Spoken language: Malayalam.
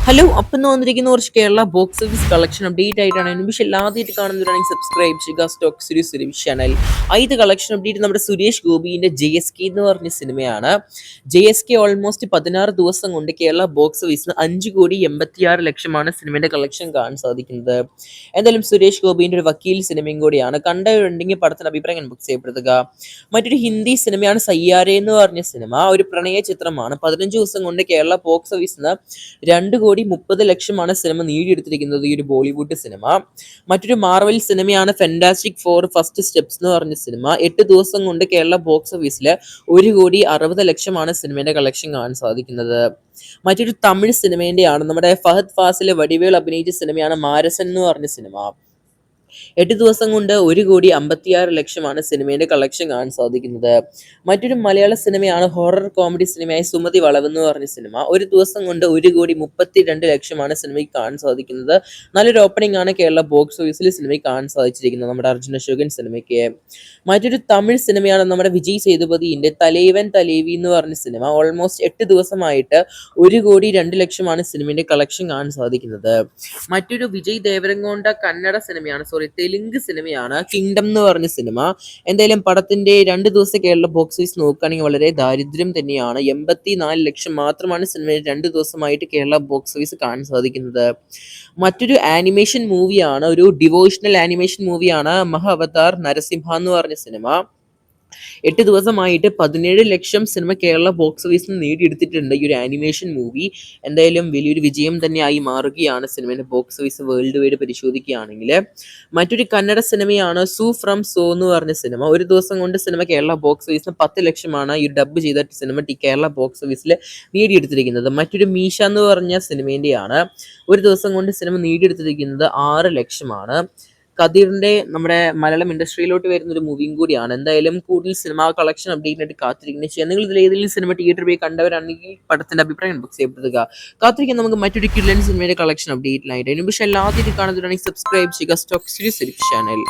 ഹലോ അപ്പം വന്നിരിക്കുന്ന കുറച്ച് Kerala box office collection update ആയിട്ടാണ്. പക്ഷേ എല്ലാത്തിട്ട് കാണുന്നവരാണെങ്കിൽ സബ്സ്ക്രൈബ് ചെയ്യുക സ്റ്റോക്ക് സീരീസ് റിവ്യൂ ചാനൽ. ആദ്യത്തെ കളക്ഷൻ അപ്ഡേറ്റ് നമ്മുടെ സുരേഷ് ഗോപിന്റെ JSK എന്ന് പറഞ്ഞ സിനിമയാണ്. JSK ഓൾമോസ്റ്റ് 16 ദിവസം കൊണ്ട് കേരള ബോക്സ് ഓഫീസിന് 5,86,00,000 സിനിമയുടെ കളക്ഷൻ കാണാൻ സാധിക്കുന്നത്. എന്തായാലും സുരേഷ് ഗോപിന്റെ ഒരു വക്കീൽ സിനിമയും കൂടിയാണ്. കണ്ടവരുണ്ടെങ്കിൽ പടത്തിന്റെ അഭിപ്രായം ബുക്ക് ചെയ്യപ്പെടുത്തുക. മറ്റൊരു ഹിന്ദി സിനിമയാണ് സയ്യാരെ എന്ന് പറഞ്ഞ സിനിമ. ഒരു പ്രണയ ചിത്രമാണ്. 15 ദിവസം കൊണ്ട് കേരള ബോക്സ് ഓഫീസിന് 2,30,00,000 സിനിമ നേടിയെടുത്തിരിക്കുന്നത്, ഈ ഒരു ബോളിവുഡ് സിനിമ. മറ്റൊരു മാർവൽ സിനിമയാണ് ഫെന്റാസ്റ്റിക് ഫോർ ഫസ്റ്റ് സ്റ്റെപ്സ് എന്ന് പറഞ്ഞ സിനിമ. 8 ദിവസം കൊണ്ട് കേരള ബോക്സ് ഓഫീസിൽ 1,60,00,000 സിനിമയുടെ കളക്ഷൻ കാണാൻ സാധിക്കുന്നത്. മറ്റൊരു തമിഴ് സിനിമേന്റെയാണ്. നമ്മുടെ ഫഹദ് ഫാസിലെ വടിവേൽ അഭിനയിച്ച സിനിമയാണ് മാരസൻ എന്ന് പറഞ്ഞ സിനിമ. 8 ദിവസം കൊണ്ട് 1,56,00,000 സിനിമയുടെ കളക്ഷൻ കാണാൻ സാധിക്കുന്നത്. മറ്റൊരു മലയാള സിനിമയാണ് ഹൊറർ കോമഡി സിനിമയായ സുമതി വളവ് എന്ന് പറഞ്ഞ സിനിമ. ഒരു ദിവസം കൊണ്ട് 1,32,00,000 സിനിമയ്ക്ക് കാണാൻ സാധിക്കുന്നത്. നല്ലൊരു ഓപ്പണിംഗ് ആണ് കേരള ബോക്സ് ഓഫീസിൽ സിനിമയ്ക്ക് കാണാൻ സാധിച്ചിരിക്കുന്നത് നമ്മുടെ അർജുന അശോകൻ സിനിമയ്ക്ക്. മറ്റൊരു തമിഴ് സിനിമയാണ് നമ്മുടെ വിജയ് സേതുപതിന്റെ തലൈവൻ തലൈവി എന്ന് പറഞ്ഞ സിനിമ. ഓൾമോസ്റ്റ് 8 ദിവസമായിട്ട് 1,02,00,000 സിനിമയുടെ കളക്ഷൻ കാണാൻ സാധിക്കുന്നത്. മറ്റൊരു വിജയ് ദേവരങ്കോണ്ട കന്നഡ സിനിമയാണ്, തെലുങ്ക് സിനിമയാണ് കിങ്ഡം എന്ന് പറഞ്ഞ സിനിമ. എന്തായാലും പടത്തിന്റെ 2 ദിവസം കേരള ബോക്സ് ഓഫീസ് നോക്കുകയാണെങ്കിൽ വളരെ ദാരിദ്ര്യം തന്നെയാണ്. 84 ലക്ഷം മാത്രമാണ് സിനിമയിൽ 2 ദിവസമായിട്ട് കേരള ബോക്സ് ഓഫീസ് കാണാൻ സാധിക്കുന്നത്. മറ്റൊരു ആനിമേഷൻ മൂവിയാണ്, ഒരു ഡിവോഷണൽ ആനിമേഷൻ മൂവിയാണ് മഹ അവതാർ നരസിംഹ എന്ന് പറഞ്ഞ സിനിമ. 8 ദിവസമായിട്ട് 17 ലക്ഷം സിനിമ കേരള ബോക്സ് ഓഫീസിൽ നേടിയെടുത്തിട്ടുണ്ട് ഈ ഒരു ആനിമേഷൻ മൂവി. എന്തായാലും വലിയൊരു വിജയം തന്നെയായി മാറുകയാണ് സിനിമയുടെ ബോക്സ് ഓഫീസ് വേൾഡ് വൈഡ് പരിശോധിക്കുകയാണെങ്കിൽ. മറ്റൊരു കന്നഡ സിനിമയാണ് സു ഫ്രം സോ എന്ന് പറഞ്ഞ സിനിമ. ഒരു ദിവസം കൊണ്ട് സിനിമ കേരള ബോക്സ് ഓഫീസിന് 10 ലക്ഷമാണ് ഈ ഡബ് ചെയ്ത സിനിമ കേരള ബോക്സ് ഓഫീസിൽ നേടിയെടുത്തിരിക്കുന്നത്. മറ്റൊരു മീശ എന്ന് പറഞ്ഞ സിനിമേന്റെയാണ്. ഒരു ദിവസം കൊണ്ട് സിനിമ നേടിയെടുത്തിരിക്കുന്നത് 6 ലക്ഷമാണ്. കതിറിന്റെ നമ്മുടെ മലയാളം ഇൻഡസ്ട്രിയിലോട്ട് വരുന്ന ഒരു മൂവിയും കൂടിയാണ്. എന്തായാലും കൂടുതൽ സിനിമ കളക്ഷൻ അപ്ഡേറ്റ് ആയിട്ട് കാത്തിരിക്കുന്നത് ചെയ്യാം. നിങ്ങൾ ഇതിൽ ഏതെങ്കിലും സിനിമ തിയേറ്ററിൽ പോയി കണ്ടവരാണെങ്കിൽ പടത്തിന്റെ അഭിപ്രായം ബുക്ക് ചെയ്യപ്പെടുക. കാത്തിരിക്കാൻ നമുക്ക് മറ്റൊരു കിഡ്ലൻ സിനിമയുടെ കളക്ഷൻ അപ്ഡേറ്റിനായിട്ട്. പക്ഷേ എല്ലാത്തിനും കാണുന്നവരാണെങ്കിൽ സബ്സ്ക്രൈബ് ചെയ്യുക സ്റ്റോക്ക് സീരീസ് ചാനൽ.